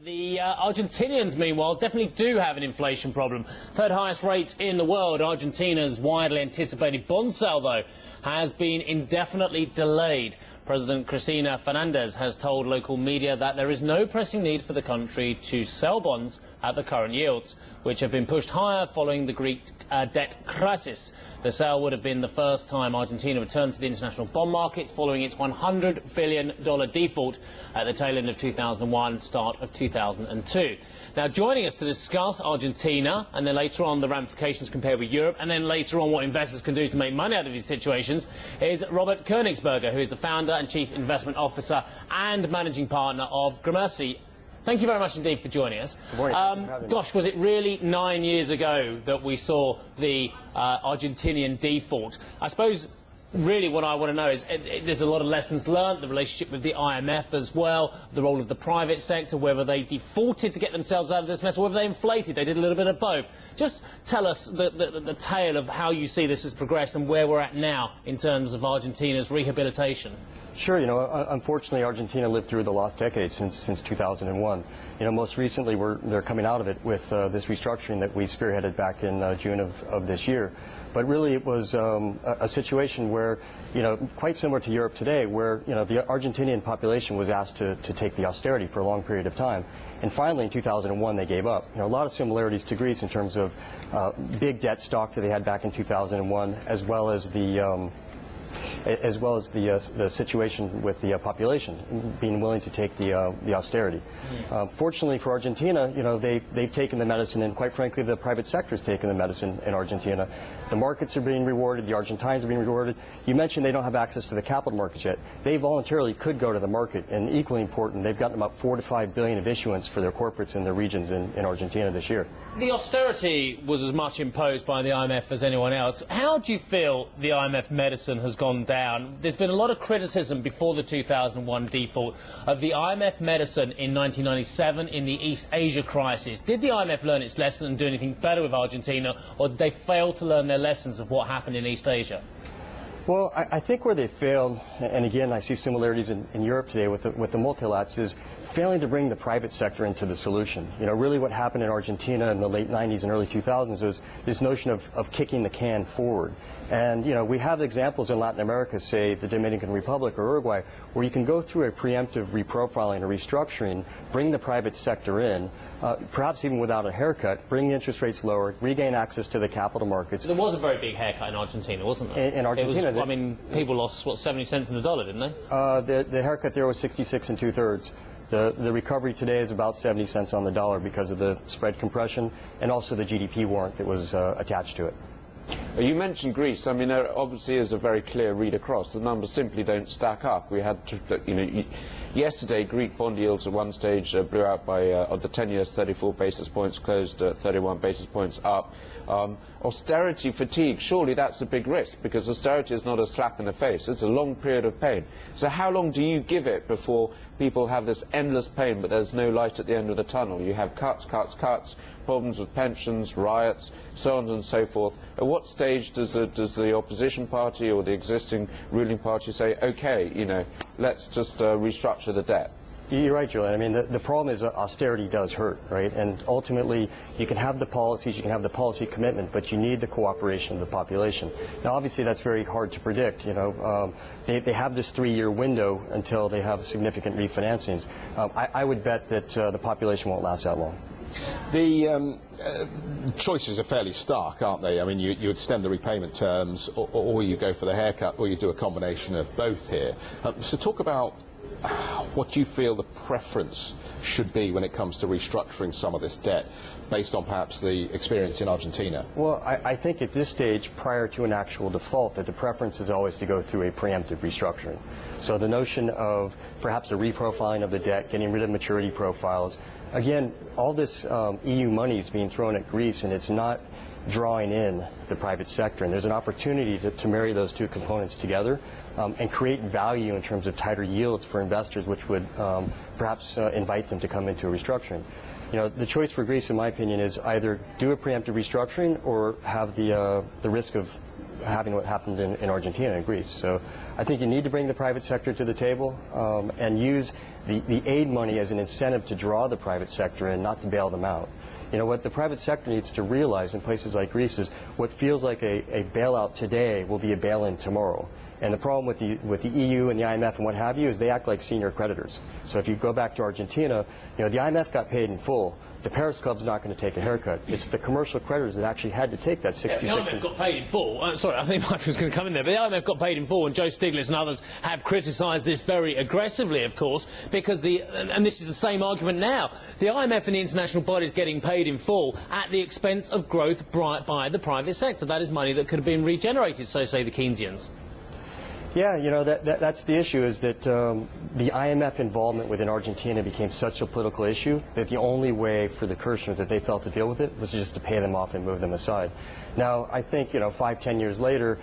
The Argentinians, meanwhile, definitely do have an inflation problem. Third highest rates in the world. Argentina's widely anticipated bond sale, though, has been indefinitely delayed. President Cristina Fernandez has told local media that there is no pressing need for the country to sell bonds at the current yields, which have been pushed higher following the Greek debt crisis. The sale would have been the first time Argentina returned to the international bond markets following its $100 billion default at the tail end of 2001, start of 2002. Now, joining us to discuss Argentina and then later on the ramifications compared with Europe and then later on what investors can do to make money out of these situations is Robert Koenigsberger, who is the founder and chief investment officer and managing partner of Gramercy. Thank you very much indeed for joining us. Good morning. Gosh, was it really 9 years ago that we saw the Argentinian default? I suppose really what I want to know is there's a lot of lessons learned, the relationship with the IMF as well, the role of the private sector, whether they defaulted to get themselves out of this mess or whether they inflated. They did a little bit of both. Just tell us the tale of how you see this has progressed and where we're at now in terms of Argentina's rehabilitation. Sure. You know, unfortunately, Argentina lived through the lost decade since 2001. You know, most recently they're coming out of it with this restructuring that we spearheaded back in June of this year. But really, it was a situation where, you know, quite similar to Europe today, where, you know, the Argentinian population was asked to take the austerity for a long period of time. And finally, in 2001, they gave up. You know, a lot of similarities to Greece in terms of big debt stock that they had back in 2001, as well as the situation with the population being willing to take the austerity. Fortunately for Argentina, you know, they've taken the medicine, and quite frankly, the private sector has taken the medicine in Argentina. The markets are being rewarded. The Argentines are being rewarded. You mentioned they don't have access to the capital markets yet. They voluntarily could go to the market, and equally important, they've gotten about $4 to $5 billion of issuance for their corporates in their regions in Argentina this year. The austerity was as much imposed by the IMF as anyone else. How do you feel the IMF medicine has gone down? There's been a lot of criticism before the 2001 default of the IMF medicine in 1997 in the East Asia crisis. Did the IMF learn its lesson and do anything better with Argentina, or did they fail to learn their lessons of what happened in East Asia? Well, I think where they failed, and again I see similarities in Europe today with the multilaterals, is failing to bring the private sector into the solution. You know, really what happened in Argentina in the late 90s and early 2000s was this notion of kicking the can forward. And, you know, we have examples in Latin America, say the Dominican Republic or Uruguay, where you can go through a preemptive reprofiling or restructuring, bring the private sector in, perhaps even without a haircut, bring interest rates lower, regain access to the capital markets. There was a very big haircut in Argentina, wasn't there? In Argentina. I mean, people lost, what, 70 cents in the dollar, didn't they? The haircut there was 66 2/3. The recovery today is about 70 cents on the dollar because of the spread compression and also the GDP warrant that was attached to it. You mentioned Greece. I mean, there obviously is a very clear read across. The numbers simply don't stack up. We had, you know, yesterday Greek bond yields at one stage blew out by, of the 10 years, 34 basis points, closed at 31 basis points up. Austerity fatigue, surely that's a big risk, because austerity is not a slap in the face. It's a long period of pain. So how long do you give it before people have this endless pain, but there's no light at the end of the tunnel? You have cuts, problems with pensions, riots, so on and so forth. At what stage does the opposition party or the existing ruling party say, okay, you know, let's just restructure the debt? You're right, Julian. I mean, the problem is austerity does hurt, right? And ultimately, you can have the policies, you can have the policy commitment, but you need the cooperation of the population. Now, obviously, that's very hard to predict. You know, they have this 3-year window until they have significant refinancings. I would bet that the population won't last that long. The choices are fairly stark, aren't they? I mean, you extend the repayment terms, or you go for the haircut, or you do a combination of both here. So talk about what you feel the preference should be when it comes to restructuring some of this debt, based on perhaps the experience in Argentina. Well, I think at this stage, prior to an actual default, that the preference is always to go through a preemptive restructuring. So the notion of perhaps a reprofiling of the debt, getting rid of maturity profiles. Again, all this EU money is being thrown at Greece, and it's not drawing in the private sector. And there's an opportunity to marry those two components together and create value in terms of tighter yields for investors, which would perhaps invite them to come into a restructuring. You know, the choice for Greece, in my opinion, is either do a preemptive restructuring or have the risk of having what happened in Argentina and Greece. So I think you need to bring the private sector to the table and use the aid money as an incentive to draw the private sector in, not to bail them out. You know, what the private sector needs to realize in places like Greece is what feels like a bailout today will be a bail-in tomorrow. And the problem with the EU and the IMF and what have you is they act like senior creditors. So if you go back to Argentina, you know, the IMF got paid in full. The Paris Club's not going to take a haircut. It's the commercial creditors that actually had to take that 66. The IMF got paid in full. Sorry, I think Mike was going to come in there. But the IMF got paid in full, and Joe Stiglitz and others have criticised this very aggressively, of course, because and this is the same argument now. The IMF and the international bodies getting paid in full at the expense of growth by the private sector. That is money that could have been regenerated, so say the Keynesians. Yeah, you know, that's the issue, is that the IMF involvement within Argentina became such a political issue that the only way for the Kirchners that they felt to deal with it was just to pay them off and move them aside. Now, I think, you know, 5–10 years later,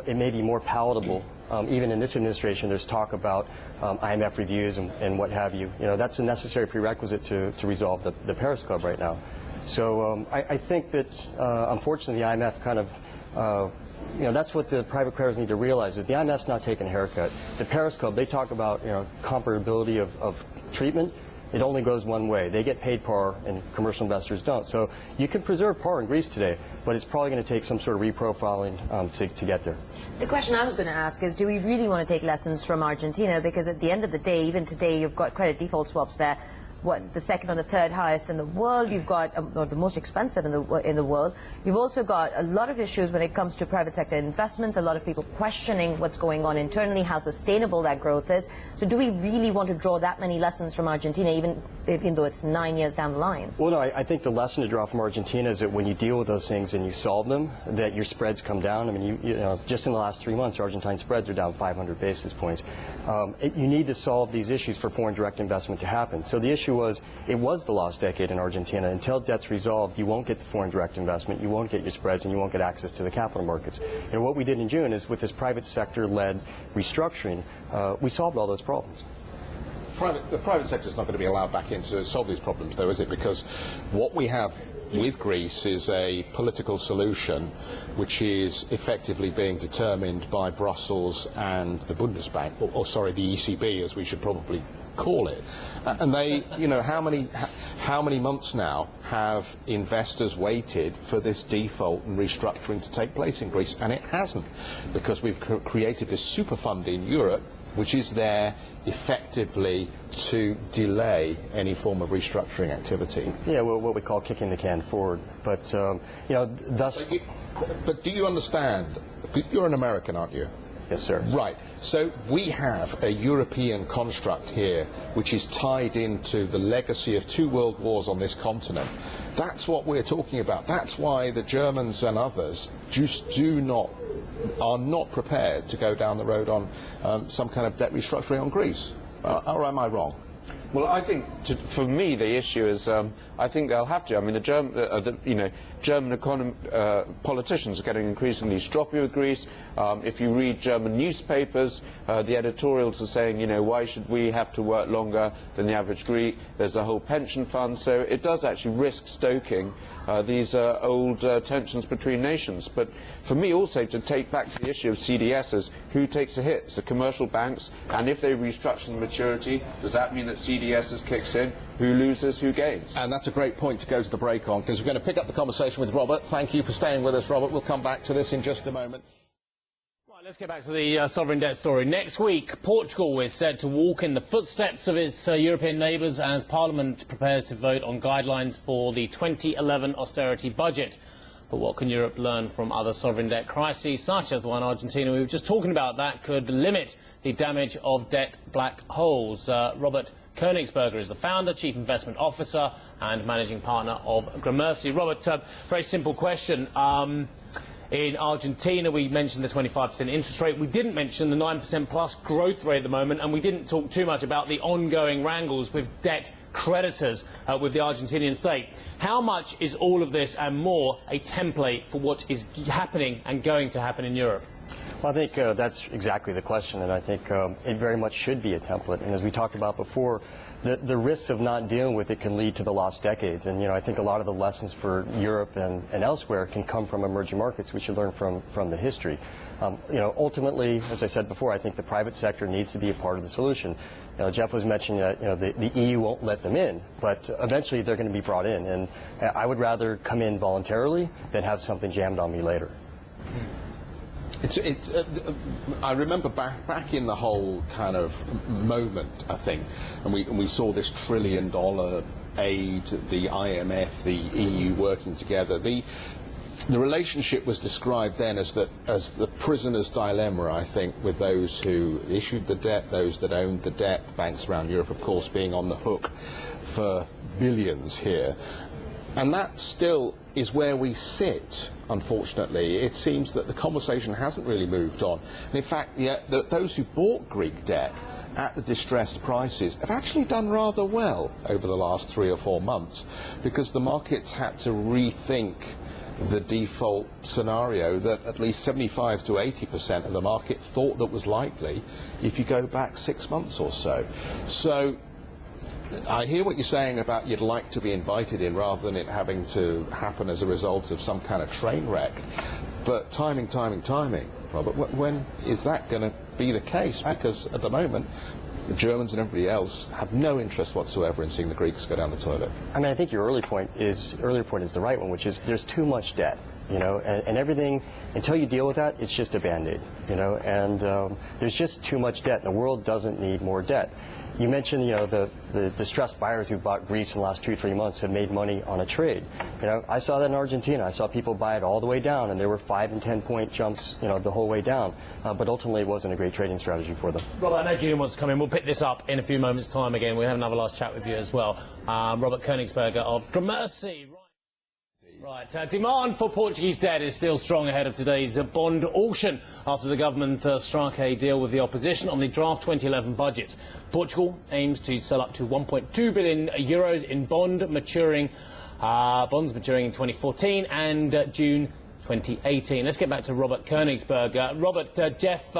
it may be more palatable. Even in this administration, there's talk about IMF reviews and what have you. You know, that's a necessary prerequisite to resolve the Paris Club right now. So I think that, unfortunately, the IMF kind of you know, that's what the private creditors need to realize, is the IMF's not taking a haircut. The Paris Club, they talk about, you know, comparability of treatment. It only goes one way. They get paid par and commercial investors don't. So you can preserve par in Greece today, but it's probably going to take some sort of reprofiling to get there. The question I was going to ask is, do we really want to take lessons from Argentina? Because at the end of the day, even today, you've got credit default swaps there. What, the second or the third highest in the world. You've got, or the most expensive in the world. You've also got a lot of issues when it comes to private sector investments, a lot of people questioning what's going on internally, how sustainable that growth is. So do we really want to draw that many lessons from Argentina, even though it's 9 years down the line? Well, no, I think the lesson to draw from Argentina is that when you deal with those things and you solve them, that your spreads come down. I mean, you know, just in the last 3 months, Argentine spreads are down 500 basis points. You need to solve these issues for foreign direct investment to happen. So the issue was, it was the lost decade in Argentina. Until debt's resolved, you won't get the foreign direct investment, you won't get your spreads, and you won't get access to the capital markets. And what we did in June is, with this private sector-led restructuring, we solved all those problems. The private sector is not going to be allowed back in to solve these problems, though, is it? Because what we have with Greece is a political solution which is effectively being determined by Brussels and the Bundesbank, or sorry, the ECB, as we should probably call it. And they, you know, how many months now have investors waited for this default and restructuring to take place in Greece? And it hasn't, because we've created this super fund in Europe which is there effectively to delay any form of restructuring activity. Yeah, well, what we call kicking the can forward. But, you know, thus... But do you understand? You're an American, aren't you? Yes, sir. Right. So we have a European construct here which is tied into the legacy of 2 world wars on this continent. That's what we're talking about. That's why the Germans and others just are not prepared to go down the road on some kind of debt restructuring on Greece. Or am I wrong? Well, I think, for me, the issue is, I think they'll have to. I mean, German politicians are getting increasingly stroppy with Greece. If you read German newspapers, the editorials are saying, you know, why should we have to work longer than the average Greek? There's a whole pension fund. So it does actually risk stoking these old tensions between nations. But for me also, to take back to the issue of CDSs, who takes a hit? It's the commercial banks, and if they restructure the maturity, does that mean that CDSs kicks in? Who loses, who gains? And that's a great point to go to the break on, because we're going to pick up the conversation with Robert. Thank you for staying with us, Robert. We'll come back to this in just a moment. Let's get back to the sovereign debt story. Next week, Portugal is said to walk in the footsteps of its European neighbours as Parliament prepares to vote on guidelines for the 2011 austerity budget. But what can Europe learn from other sovereign debt crises, such as the one in Argentina we were just talking about, that could limit the damage of debt black holes? Robert Koenigsberger is the founder, chief investment officer and managing partner of Gramercy. Robert, very simple question. In Argentina, we mentioned the 25% interest rate. We didn't mention the 9% plus growth rate at the moment, and we didn't talk too much about the ongoing wrangles with debt creditors with the Argentinian state. How much is all of this and more a template for what is happening and going to happen in Europe? Well, I think that's exactly the question, and I think it very much should be a template. And as we talked about before, the risks of not dealing with it can lead to the lost decades. And, I think a lot of the lessons for Europe and elsewhere can come from emerging markets. We should learn from the history. Ultimately, as I said before, I think the private sector needs to be a part of the solution. Jeff was mentioning that, the EU won't let them in, but eventually they're going to be brought in. And I would rather come in voluntarily than have something jammed on me later. I remember back in the whole kind of moment, I think, and we saw this $1 trillion aid, the IMF, the EU working together. The relationship was described then as the prisoner's dilemma, I think, with those who issued the debt, those that owned the debt, the banks around Europe, of course, being on the hook for billions here. And that still is where we sit, unfortunately. It seems that the conversation hasn't really moved on. And in fact, those who bought Greek debt at the distressed prices have actually done rather well over the last 3 or 4 months, because the markets had to rethink the default scenario that at least 75 to 80% of the market thought that was likely if you go back 6 months or so. So I hear what you're saying about you'd like to be invited in rather than it having to happen as a result of some kind of train wreck. But timing, Robert, when is that going to be the case? Because at the moment, the Germans and everybody else have no interest whatsoever in seeing the Greeks go down the toilet. I think your earlier point is the right one, which is there's too much debt. And everything, until you deal with that, it's just a Band-Aid, and there's just too much debt. The world doesn't need more debt. You mentioned, the distressed buyers who bought Greece in the last 2-3 months have made money on a trade. I saw that in Argentina. I saw people buy it all the way down, and there were 5- and 10-point jumps, the whole way down. But ultimately, it wasn't a great trading strategy for them. Robert, I know Julian wants to come in. We'll pick this up in a few moments' time again. We'll have another last chat with you as well. Robert Königsberger of Gramercy. Right, demand for Portuguese debt is still strong ahead of today's bond auction after the government struck a deal with the opposition on the draft 2011 budget. Portugal aims to sell up to 1.2 billion euros in bonds maturing in 2014 and June 2018. Let's get back to Robert Königsberger. Robert, Jeff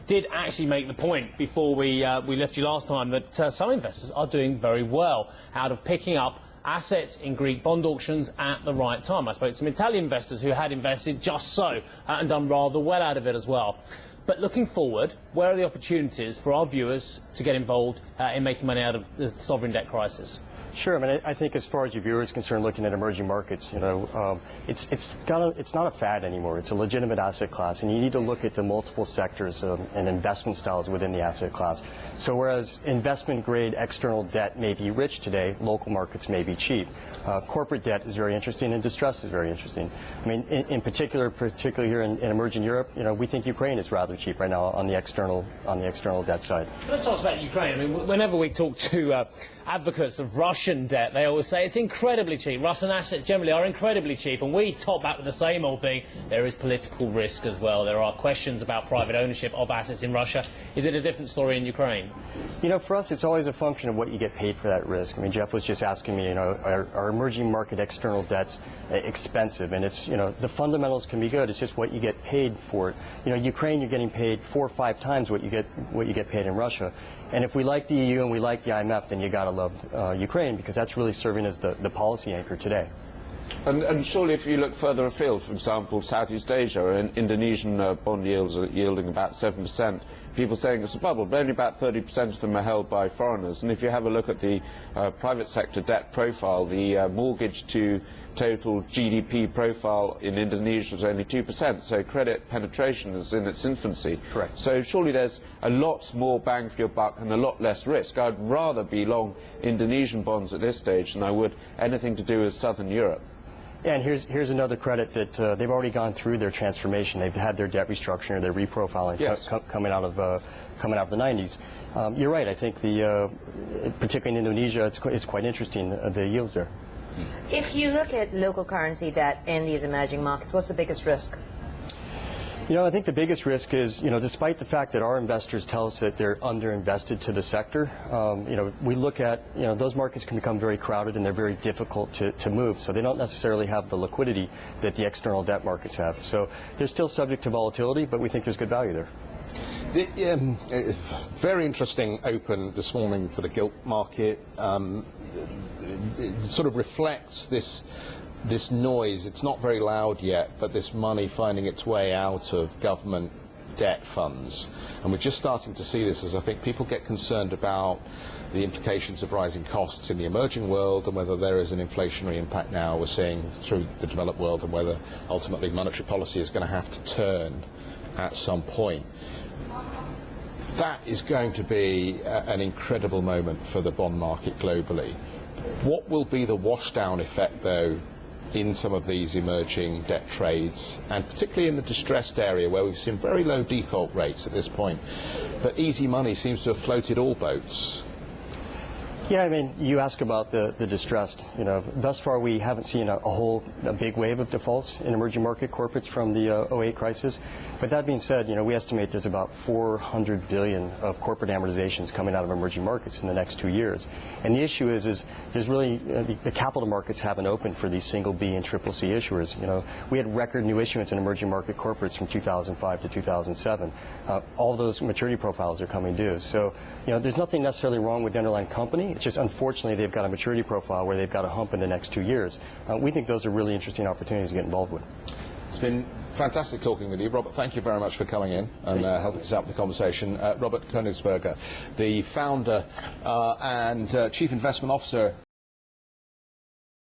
did actually make the point before we left you last time that some investors are doing very well out of picking up assets in Greek bond auctions at the right time. I spoke to some Italian investors who had invested just so and done rather well out of it as well. But looking forward, where are the opportunities for our viewers to get involved in making money out of the sovereign debt crisis? Sure. I think as far as your viewers are concerned, looking at emerging markets, it's not a fad anymore. It's a legitimate asset class, and you need to look at the multiple sectors and investment styles within the asset class. So whereas investment-grade external debt may be rich today, local markets may be cheap. Corporate debt is very interesting, and distress is very interesting. In particular here in emerging Europe, we think Ukraine is rather cheap right now on the external debt side. Let's talk about Ukraine. Whenever we talk to advocates of Russian debt, they always say it's incredibly cheap. Russian assets generally are incredibly cheap, and we top back with the same old thing. There is political risk as well. There are questions about private ownership of assets in Russia. Is it a different story in Ukraine? For us, it's always a function of what you get paid for that risk. Jeff was just asking me, are emerging market external debts expensive? And it's, the fundamentals can be good. It's just what you get paid for it. Ukraine, you're getting paid 4 or 5 times what you get paid in Russia. And if we like the EU and we like the IMF, then you got to love Ukraine, because that's really serving as the policy anchor today. And surely if you look further afield, for example, Southeast Asia, Indonesian bond yields are yielding about 7%. People saying it's a bubble, but only about 30% of them are held by foreigners. And if you have a look at the private sector debt profile, the mortgage to total GDP profile in Indonesia is only 2%, so credit penetration is in its infancy. Correct. So surely there's a lot more bang for your buck and a lot less risk. I'd rather be long Indonesian bonds at this stage than I would anything to do with Southern Europe. Yeah, and here's another credit that they've already gone through their transformation. They've had their debt restructuring or their reprofiling coming out of the 90s. You're right. I think particularly in Indonesia, it's quite interesting, the yields there. If you look at local currency debt in these emerging markets, what's the biggest risk? I think the biggest risk is, despite the fact that our investors tell us that they're underinvested to the sector, we look at, those markets can become very crowded and they're very difficult to move. So they don't necessarily have the liquidity that the external debt markets have. So they're still subject to volatility, but we think there's good value there. Very interesting open this morning for the gilt market. It sort of reflects this noise. It's not very loud yet, but this money finding its way out of government debt funds. And we're just starting to see this as I think people get concerned about the implications of rising costs in the emerging world and whether there is an inflationary impact now we're seeing through the developed world and whether ultimately monetary policy is going to have to turn at some point. That is going to be an incredible moment for the bond market globally. What will be the washdown effect, though, in some of these emerging debt trades, and particularly in the distressed area where we've seen very low default rates at this point, but easy money seems to have floated all boats? Yeah, I mean, you ask about the distressed. You know, thus far we haven't seen a big wave of defaults in emerging market corporates from the 08 crisis. But that being said, you know, we estimate there's about 400 billion of corporate amortizations coming out of emerging markets in the next 2 years. And the issue is there's really the capital markets haven't opened for these single B and triple C issuers. You know, we had record new issuance in emerging market corporates from 2005 to 2007. All those maturity profiles are coming due. So, you know, there's nothing necessarily wrong with the underlying company. It's just unfortunately they've got a maturity profile where they've got a hump in the next 2 years. We think those are really interesting opportunities to get involved with. It's been fantastic talking with you, Robert. Thank you very much for coming in and helping us out with the conversation. Robert Königsberger, the founder and Chief Investment Officer